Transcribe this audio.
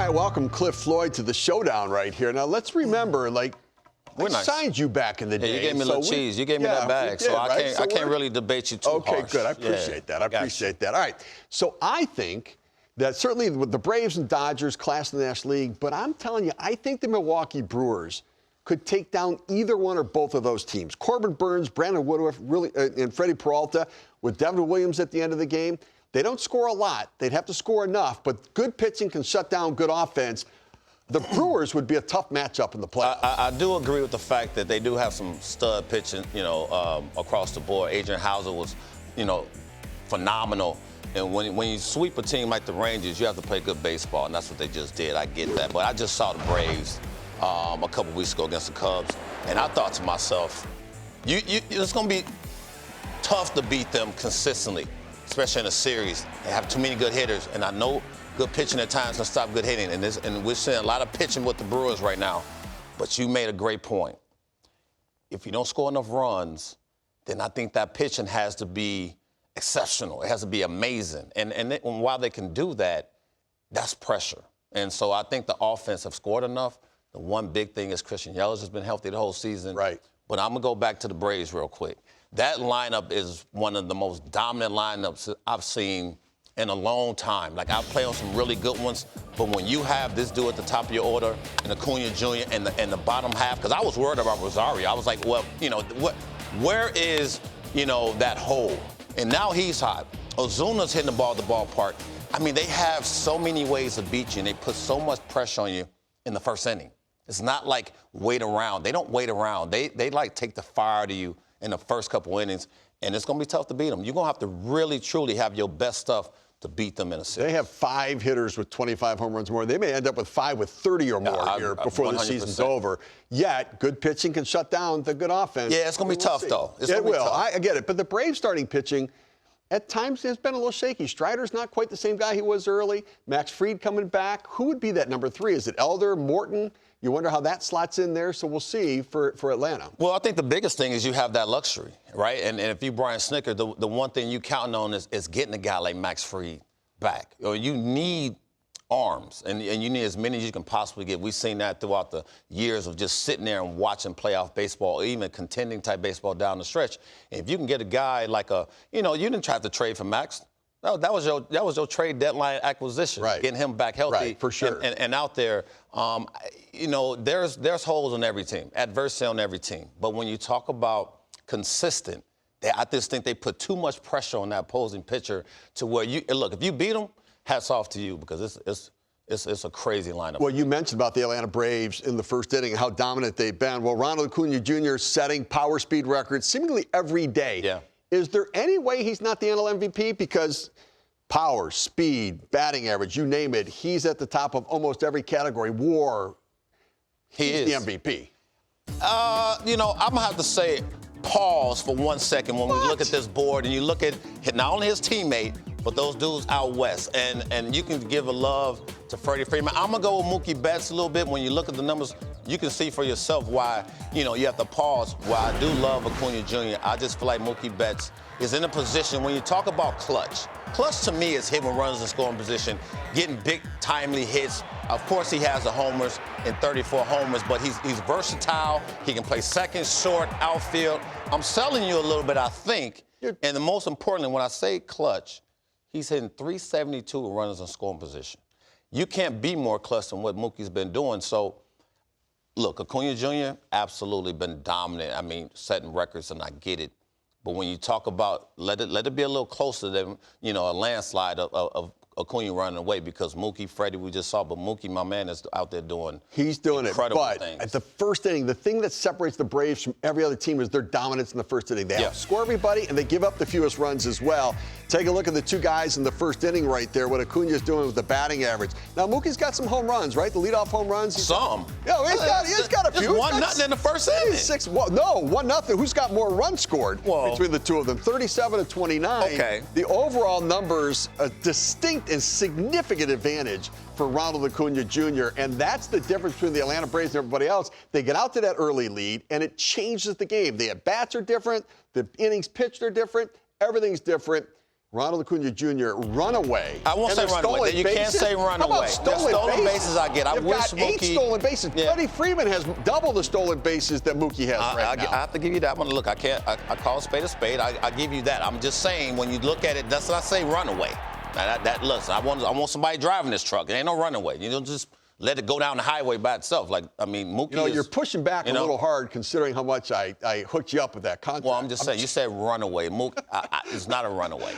right, welcome Cliff Floyd to the showdown right here. Now, let's remember, I signed you back in the day. Yeah, you gave me a little cheese. You gave me that bag, so I can't really debate you too harsh. Okay, good. I appreciate that. I appreciate that. All right. So I think that certainly with the Braves and Dodgers, class in the National League, but I'm telling you, I think the Milwaukee Brewers could take down either one or both of those teams. Corbin Burns, Brandon Woodruff, and Freddie Peralta with Devin Williams at the end of the game. They don't score a lot. They'd have to score enough, but good pitching can shut down good offense. The Brewers would be a tough matchup in the playoffs. I do agree with the fact that they do have some stud pitching, across the board. Adrian Hauser was, phenomenal. And when you sweep a team like the Rangers, you have to play good baseball, and that's what they just did. I get that. But I just saw the Braves a couple weeks ago against the Cubs, and I thought to myself, it's going to be tough to beat them consistently, especially in a series. They have too many good hitters, and I know good pitching at times can stop good hitting, and we're seeing a lot of pitching with the Brewers right now. But you made a great point. If you don't score enough runs, then I think that pitching has to be exceptional. It has to be amazing. And while they can do that, that's pressure. And so I think the offense have scored enough. The one big thing is Christian Yelich has been healthy the whole season. Right. But I'm going to go back to the Braves real quick. That lineup is one of the most dominant lineups I've seen in a long time. I've played on some really good ones, but when you have this dude at the top of your order and Acuna Jr. and the bottom half, because I was worried about Rosario. I was like, well, where is, that hole? And now he's hot. Ozuna's hitting the ball at the ballpark. I mean, they have so many ways to beat you, and they put so much pressure on you in the first inning. It's not like wait around. They don't wait around. They take the fire out of you in the first couple innings, and it's going to be tough to beat them. You're going to have to really, truly have your best stuff to beat them in a series. They have 5 hitters with 25 home runs more. They may end up with 5 with 30 or more here before 100%. The season's over. Yet, good pitching can shut down the good offense. Yeah, it's going to be tough, though. It will. I get it. But the Braves starting pitching, at times, has been a little shaky. Strider's not quite the same guy he was early. Max Fried coming back. Who would be that number 3? Is it Elder, Morton? You wonder how that slots in there, so we'll see for Atlanta. Well, I think the biggest thing is you have that luxury, right? And if you Brian Snitker, the one thing you counting on is getting a guy like Max Fried back. You need arms, and you need as many as you can possibly get. We've seen that throughout the years of just sitting there and watching playoff baseball, or even contending type baseball down the stretch. And if you can get a guy like you didn't try to trade for Max. No, that was your trade deadline acquisition, right? Getting him back healthy, right, for sure, and out there. There's holes on every team, adversity on every team. But when you talk about consistent, I just think they put too much pressure on that opposing pitcher to where if you beat them, hats off to you, because it's a crazy lineup. Well, you mentioned about the Atlanta Braves in the first inning and how dominant they've been. Well, Ronald Acuna Jr. setting power speed records seemingly every day. Yeah. Is there any way he's not the NL MVP? Because power, speed, batting average, you name it, he's at the top of almost every category. WAR, he's the MVP. I'm going to have to say pause for 1 second when we look at this board and you look at not only his teammate, but those dudes out west. And you can give a love to Freddie Freeman. I'm going to go with Mookie Betts a little bit. When you look at the numbers, you can see for yourself why, you have to pause. Why I do love Acuna Jr., I just feel like Mookie Betts is in a position, when you talk about clutch to me is hitting runners in scoring position, getting big, timely hits. Of course, he has the homers in 34 homers, but he's versatile. He can play second, short, outfield. I'm selling you a little bit, I think. And the most importantly, when I say clutch, he's hitting 372 with runners in scoring position. You can't be more clutch than what Mookie's been doing. So, look, Acuna Jr. absolutely been dominant. I mean, setting records, and I get it. But when you talk about let it be a little closer than, a landslide of Acuna running away, because Mookie, Freddie, we just saw, but Mookie, my man, is out there doing incredible things. At the first inning, the thing that separates the Braves from every other team is their dominance in the first inning. They outscore everybody, and they give up the fewest runs as well. Take a look at the 2 guys in the first inning right there, what Acuna's doing with the batting average. Now, Mookie's got some home runs, right? The leadoff home runs. He's got a few. Just 1-0 in the first inning. 1-0. Who's got more runs scored between the two of them? 37 to 29. Okay. The overall numbers, a distinct and significant advantage for Ronald Acuna Jr., and that's the difference between the Atlanta Braves and everybody else. They get out to that early lead, and it changes the game. The at-bats are different. The innings pitched are different. Everything's different. Ronald Acuna Jr. runaway. I won't say runaway. You can't say runaway. How about stolen bases I get. I You've wish got 8 Mookie. stolen bases. Yeah. Freddie Freeman has double the stolen bases that Mookie has right now. I have to give you that one. Look, I call a spade a spade. I give you that. I'm just saying, when you look at it, that's what I say runaway. Now listen, I want somebody driving this truck. It ain't no runaway. You don't just let it go down the highway by itself. Like, I mean, Mookie you're pushing back a little hard considering how much I hooked you up with that contract. Well, I'm just saying, you said runaway. Mookie, it's not a runaway.